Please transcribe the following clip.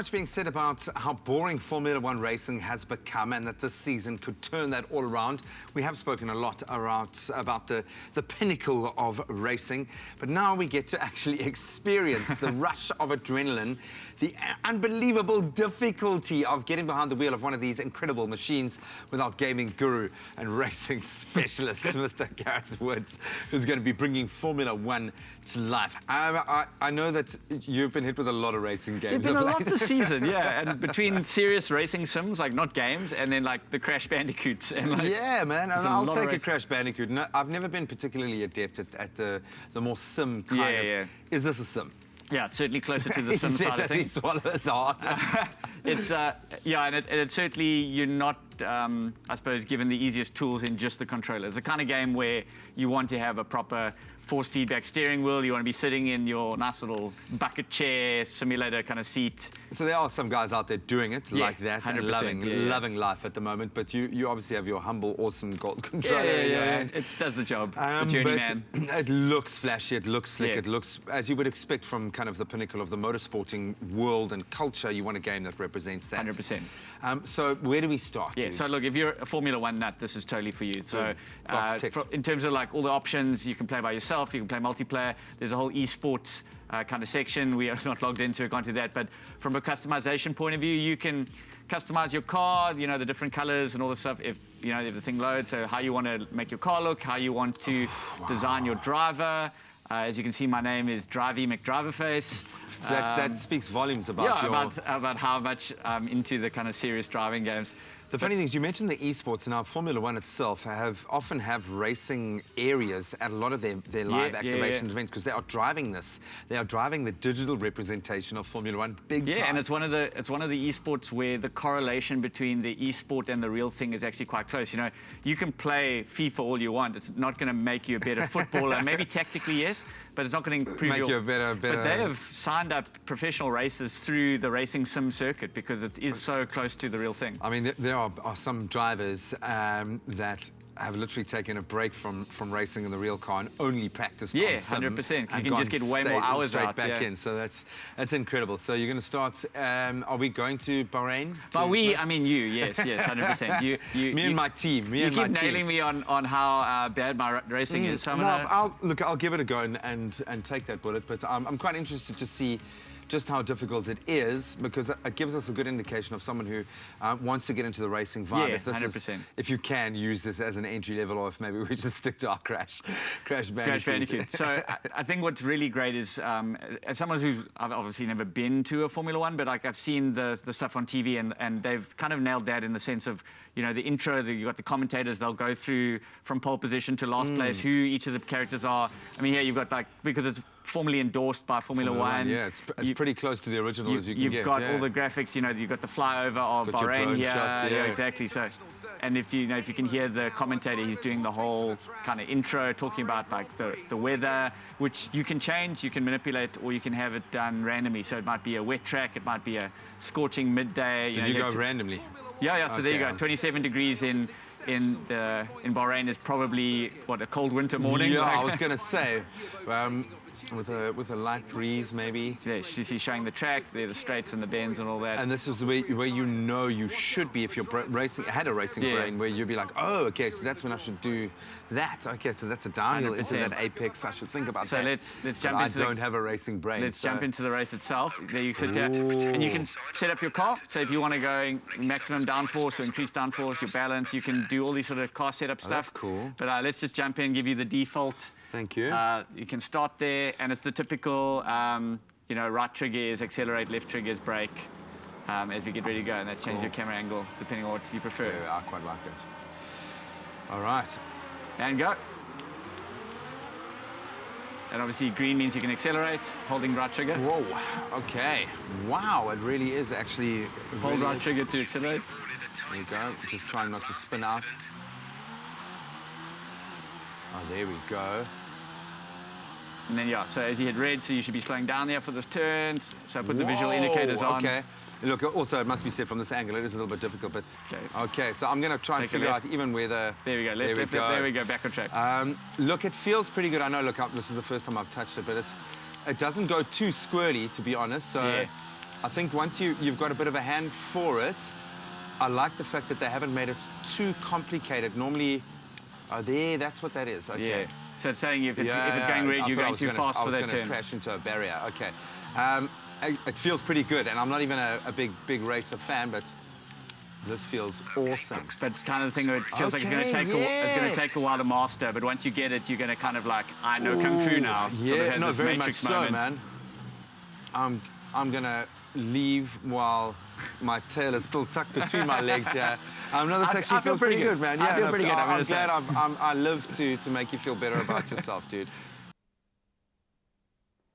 much being said about how boring Formula One racing has become and that this season could turn that all around. We have spoken a lot about the pinnacle of racing, but now we get to actually experience the rush of adrenaline, the unbelievable difficulty of getting behind the wheel of one of these incredible machines with our gaming guru and racing specialist, Mr. Gareth Woods, who's going to be bringing Formula One to life. I know that you've been hit with a lot of racing games. There's been a lot this season, yeah, and between serious racing sims, like not games, and then like the Crash Bandicoots. And like, yeah, man, and I'll take a Crash Bandicoot. No, I've never been particularly adept at the more sim kind of. Yeah. Is this a sim? Yeah, it's certainly closer to the sim side of things. He swallows hard. It's yeah, and it's certainly you're not, I suppose, given the easiest tools in just the controller. It's the kind of game where you want to have a proper force feedback steering wheel. You want to be sitting in your nice little bucket chair simulator kind of seat. So there are some guys out there doing it like that and loving life at the moment. But you obviously have your humble, awesome gold controller in your hand. It does the job. The journeyman. It looks flashy. It looks slick. It looks as you would expect from kind of the pinnacle of the motorsporting world and culture. You want a game that represents that. 100%. So where do we start? Yeah. So look, if you're a Formula One nut, this is totally for you. So in terms of like all the options, you can play by yourself. You can play multiplayer. There's a whole esports kind of section. We are not logged into it, can't do that. But from a customization point of view, you can customize your car, you know, the different colors and all the stuff if the thing loads. So how you want to make your car look, how you want to design your driver. As you can see, my name is Drivey McDriverface. That speaks volumes about about how much I'm into the kind of serious driving games. The funny thing is, you mentioned the esports, and now Formula One itself often have racing areas at a lot of their live activation events because they are driving this. They are driving the digital representation of Formula One big time. Yeah, and it's one of the esports where the correlation between the esport and the real thing is actually quite close. You know, you can play FIFA all you want. It's not going to make you a better footballer. Maybe tectically, yes, but it's not going to improve you a better. But they have signed up professional racers through the racing sim circuit because it is so close to the real thing. I mean, there are some drivers that have literally taken a break from racing in the real car and only practiced on sim. 100%. You can just get way more hours straight back in. So that's incredible. So you're going to start. Are we going to Bahrain? I mean you. Yes, 100%. Me and my team. You keep nailing me on how bad my racing is. So I'll give it a go and take that bullet. But I'm quite interested to see just how difficult it is, because it gives us a good indication of someone who wants to get into the racing vibe. Yeah, 100%. If you can use this as an entry level, or if maybe we should stick to our Crash Bandicoot. So I think what's really great is, as someone who's I've obviously never been to a Formula One, but like I've seen the stuff on TV, and they've kind of nailed that in the sense of, you know, the intro, you've got the commentators, they'll go through from pole position to last place, who each of the characters are. I mean, here you've got, like, because it's formally endorsed by Formula One. Yeah, it's pretty close to the original as you can get. You've got all the graphics, you know, you've got the flyover of Bahrain here. Shots, yeah, exactly. So, and if you can hear the commentator, he's doing the whole kind of intro, talking about like the weather, which you can change, you can manipulate, or you can have it done randomly. So it might be a wet track, it might be a scorching midday. Did you go randomly? Yeah. So there you go. 27 degrees in Bahrain is probably a cold winter morning. Yeah, I was gonna say. With a light breeze, maybe. Yeah, she's showing the track, the straights and the bends and all that. And this is where you know you should be if you're had a racing brain, where you'd be like, oh, okay, so that's when I should do that. Okay, so that's a downhill into that apex. I should think about that. So let's jump into I don't have a racing brain. Let's jump into the race itself. There you sit there, and you can set up your car. So if you want to go maximum downforce or increase downforce, your balance, you can do all these sort of car setup stuff. That's cool. But let's just jump in, give you the default. Thank you. You can start there, and it's the typical, right trigger is accelerate, left trigger is brake, as we get ready to go, and that changes your camera angle depending on what you prefer. Yeah, I quite like it. All right. And go. And obviously green means you can accelerate, holding right trigger. Whoa, okay. Wow, it really is actually... Hold right trigger to accelerate. There you go, just trying not to spin out. Oh, there we go. And then, so as you hit red, so you should be slowing down there for this turn. So put the visual indicators on. Okay. Look, also, it must be said from this angle, it is a little bit difficult, but... Okay, so I'm going to try and figure out even where the... There we go, left, there we go, back on track. Look, it feels pretty good. I know, look, this is the first time I've touched it, but it doesn't go too squirrely, to be honest, so... Yeah. I think once you've got a bit of a hand for it, I like the fact that they haven't made it too complicated. Normally, oh, that's what that is. Okay. Yeah. So it's saying if it's going red, you're going too fast for that turn. I was going to crash into a barrier. Okay. It feels pretty good, and I'm not even a big racer fan, but this feels awesome. But it's kind of the thing where it feels like it's going to take a while to master, but once you get it, you're going to kind of like, I know Kung Fu now. Yeah, no, very much so, man. I'm going to leave while my tail is still tucked between my legs here. No, this actually feels pretty good, man. Yeah, I feel pretty good. I'm glad I live to make you feel better about yourself, dude.